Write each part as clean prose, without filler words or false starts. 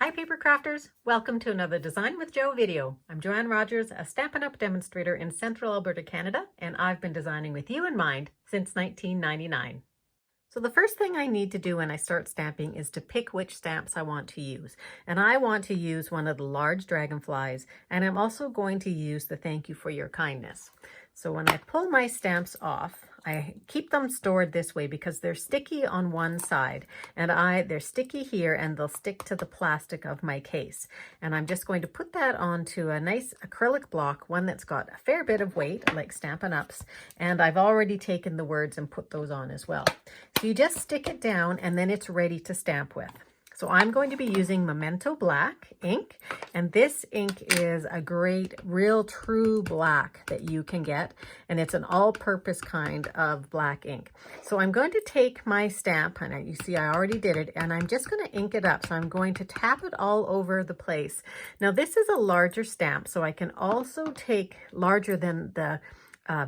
Hi Papercrafters, welcome to another Design with Jo video. I'm Joanne Rogers, a Stampin' Up! Demonstrator in Central Alberta, Canada, and I've been designing with you in mind since 1999. So the first thing I need to do when I start stamping is to pick which stamps I want to use. And I want to use one of the large dragonflies, and I'm also going to use the Thank You for Your Kindness. So when I pull my stamps off, I keep them stored this way because they're sticky on one side and they're sticky here and they'll stick to the plastic of my case. And I'm just going to put that onto a nice acrylic block, one that's got a fair bit of weight like Stampin' Up's, and I've already taken the words and put those on as well. So you just stick it down and then it's ready to stamp with. So I'm going to be using Memento Black ink, and this ink is a great, real true black that you can get, and it's an all-purpose kind of black ink. So I'm going to take my stamp, and you see I already did it, and I'm just going to ink it up. So I'm going to tap it all over the place. Now this is a larger stamp, so I can also take larger than the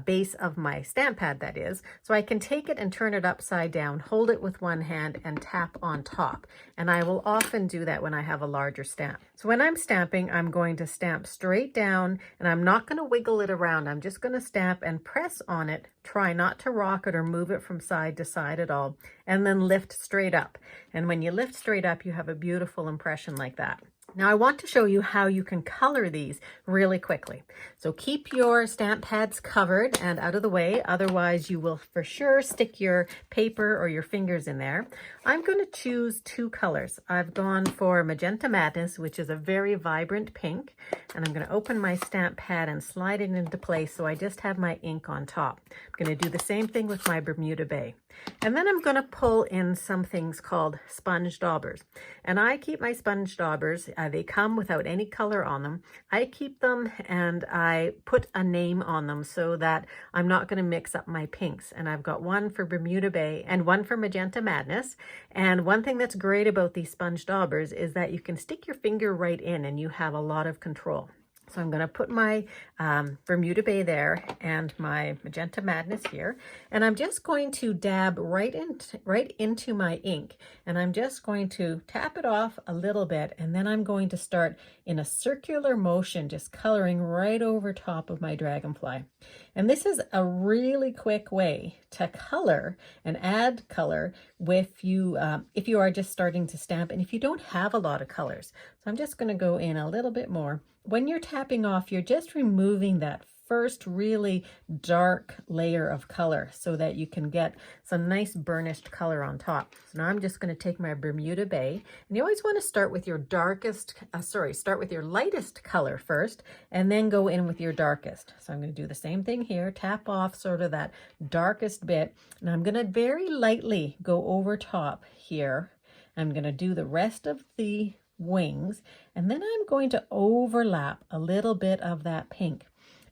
base of my stamp pad, that is. So I can take it and turn it upside down, hold it with one hand and tap on top. And I will often do that when I have a larger stamp. So when I'm stamping, I'm going to stamp straight down and I'm not going to wiggle it around. I'm just going to stamp and press on it. Try not to rock it or move it from side to side at all. And then lift straight up. And when you lift straight up, you have a beautiful impression like that. Now I want to show you how you can color these really quickly. So keep your stamp pads covered and out of the way, otherwise you will for sure stick your paper or your fingers in there. I'm going to choose two colors. I've gone for Magenta Madness, which is a very vibrant pink, and I'm going to open my stamp pad and slide it into place so I just have my ink on top. I'm going to do the same thing with my Bermuda Bay. And then I'm going to pull in some things called sponge daubers. And I keep my sponge daubers, they come without any color on them. I keep them and I put a name on them so that I'm not going to mix up my pinks. And I've got one for Bermuda Bay and one for Magenta Madness. And one thing that's great about these sponge daubers is that you can stick your finger right in and you have a lot of control. So I'm going to put my Bermuda Bay there and my Magenta Madness here. And I'm just going to dab right into my ink. And I'm just going to tap it off a little bit. And then I'm going to start in a circular motion, just coloring right over top of my dragonfly. And this is a really quick way to color and add color if you are just starting to stamp and if you don't have a lot of colors. So I'm just going to go in a little bit more. When you're tapping off, you're just removing that first really dark layer of color so that you can get some nice burnished color on top. So now I'm just going to take my Bermuda Bay, and you always want to start with your start with your lightest color first and then go in with your darkest. So I'm going to do the same thing here, tap off sort of that darkest bit, and I'm going to very lightly go over top here. I'm going to do the rest of the wings, and then I'm going to overlap a little bit of that pink.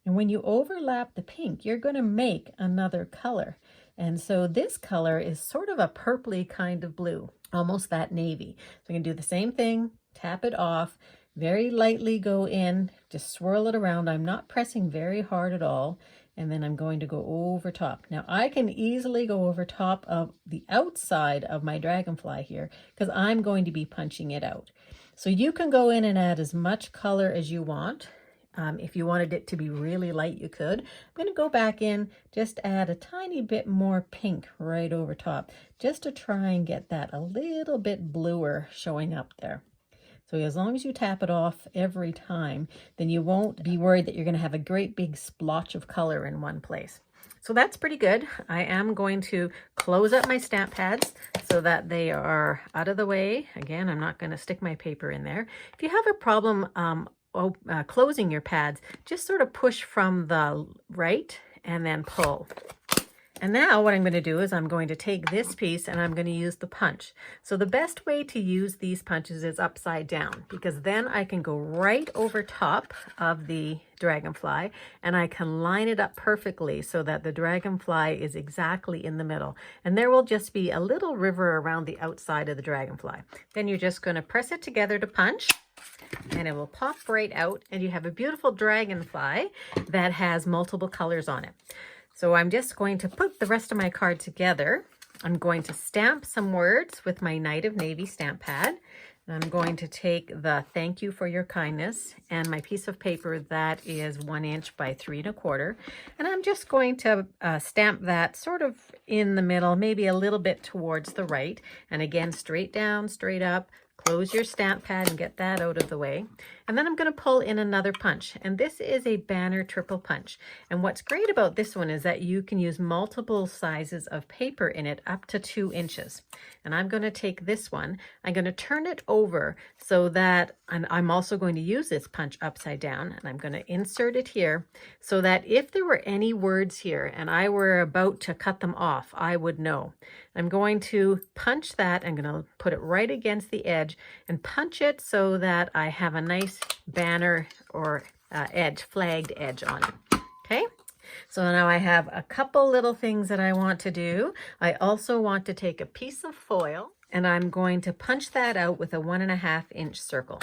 And when you overlap the pink, you're going to make another color. And so this color is sort of a purpley kind of blue, almost that navy. So I'm going to do the same thing, tap it off, very lightly go in, just swirl it around. I'm not pressing very hard at all. And then I'm going to go over top. Now I can easily go over top of the outside of my dragonfly here because I'm going to be punching it out. So you can go in and add as much color as you want. If you wanted it to be really light, you could. I'm going to go back in, just add a tiny bit more pink right over top, just to try and get that a little bit bluer showing up there. So as long as you tap it off every time, then you won't be worried that you're going to have a great big splotch of color in one place. So that's pretty good. I am going to close up my stamp pads so that they are out of the way. Again, I'm not going to stick my paper in there. If you have a problem closing your pads, just sort of push from the right and then pull. And now what I'm going to do is I'm going to take this piece and I'm going to use the punch. So the best way to use these punches is upside down, because then I can go right over top of the dragonfly and I can line it up perfectly so that the dragonfly is exactly in the middle. And there will just be a little river around the outside of the dragonfly. Then you're just going to press it together to punch, and it will pop right out, and you have a beautiful dragonfly that has multiple colors on it. So I'm just going to put the rest of my card together. I'm going to stamp some words with my Night of Navy stamp pad. And I'm going to take the thank you for your kindness and my piece of paper that is 1 inch by 3 1/4. And I'm just going to stamp that sort of in the middle, maybe a little bit towards the right. And again, straight down, straight up. Close your stamp pad and get that out of the way. And then I'm going to pull in another punch. And this is a banner triple punch. And what's great about this one is that you can use multiple sizes of paper in it up to 2 inches. And I'm going to take this one. I'm going to turn it over so that, and I'm also going to use this punch upside down. And I'm going to insert it here so that if there were any words here and I were about to cut them off, I would know. I'm going to punch that. I'm going to put it right against the edge and punch it so that I have a nice banner or edge, flagged edge on it. Okay, so now I have a couple little things that I want to do. I also want to take a piece of foil and I'm going to punch that out with a 1.5 inch circle.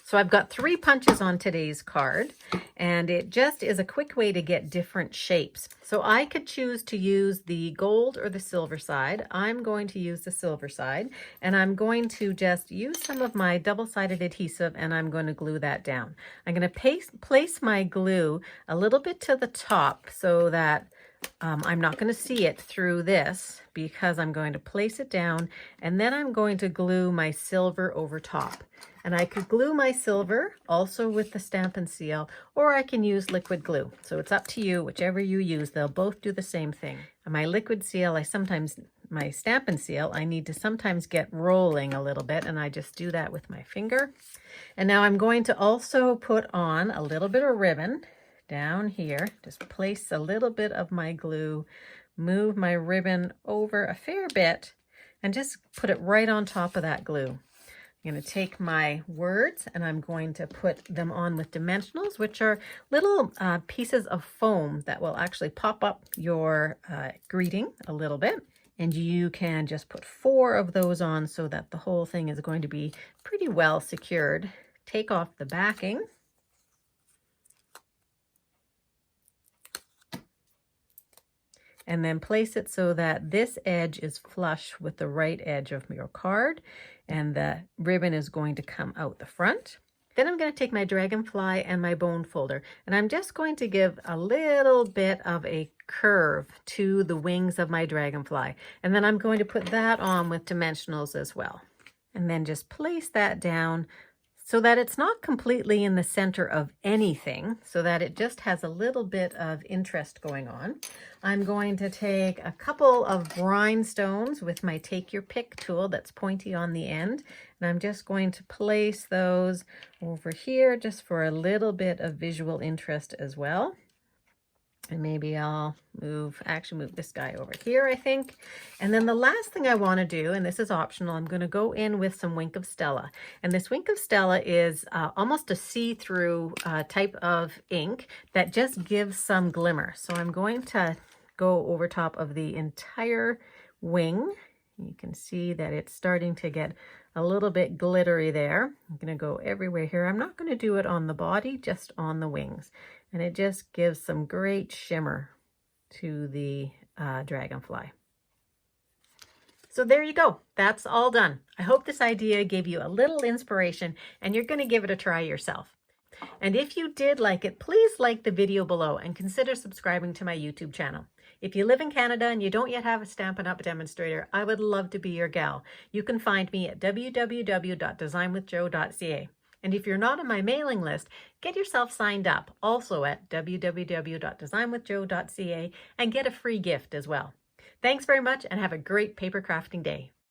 So I've got 3 punches on today's card, and it just is a quick way to get different shapes. So I could choose to use the gold or the silver side. I'm going to use the silver side, and I'm going to just use some of my double-sided adhesive, and I'm going to glue that down. I'm going to place my glue a little bit to the top so that I'm not going to see it through this, because I'm going to place it down and then I'm going to glue my silver over top. And I could glue my silver also with the Stampin' Seal, or I can use liquid glue. So it's up to you, whichever you use. They'll both do the same thing. And my liquid seal, my Stampin' Seal, I need to sometimes get rolling a little bit, and I just do that with my finger. And now I'm going to also put on a little bit of ribbon down here. Just place a little bit of my glue, move my ribbon over a fair bit, and just put it right on top of that glue. I'm going to take my words and I'm going to put them on with dimensionals, which are little pieces of foam that will actually pop up your greeting a little bit. And you can just put 4 of those on so that the whole thing is going to be pretty well secured. Take off the backing. And then place it so that this edge is flush with the right edge of your card, and the ribbon is going to come out the front. Then I'm going to take my dragonfly and my bone folder, and I'm just going to give a little bit of a curve to the wings of my dragonfly. And then I'm going to put that on with dimensionals as well. And then just place that down so that it's not completely in the center of anything, so that it just has a little bit of interest going on. I'm going to take a couple of rhinestones with my Take Your Pick tool that's pointy on the end, and I'm just going to place those over here just for a little bit of visual interest as well. And maybe I'll move this guy over here, I think. And then the last thing I want to do, and this is optional, I'm going to go in with some Wink of Stella. And this Wink of Stella is almost a see-through type of ink that just gives some glimmer. So I'm going to go over top of the entire wing. You can see that it's starting to get a little bit glittery there. I'm going to go everywhere here. I'm not going to do it on the body, just on the wings. And it just gives some great shimmer to the dragonfly. So there you go. That's all done. I hope this idea gave you a little inspiration and you're going to give it a try yourself. And if you did like it, please like the video below and consider subscribing to my YouTube channel. If you live in Canada and you don't yet have a Stampin' Up! Demonstrator, I would love to be your gal. You can find me at www.designwithjo.ca. And if you're not on my mailing list, get yourself signed up also at www.designwithjo.ca and get a free gift as well. Thanks very much and have a great paper crafting day.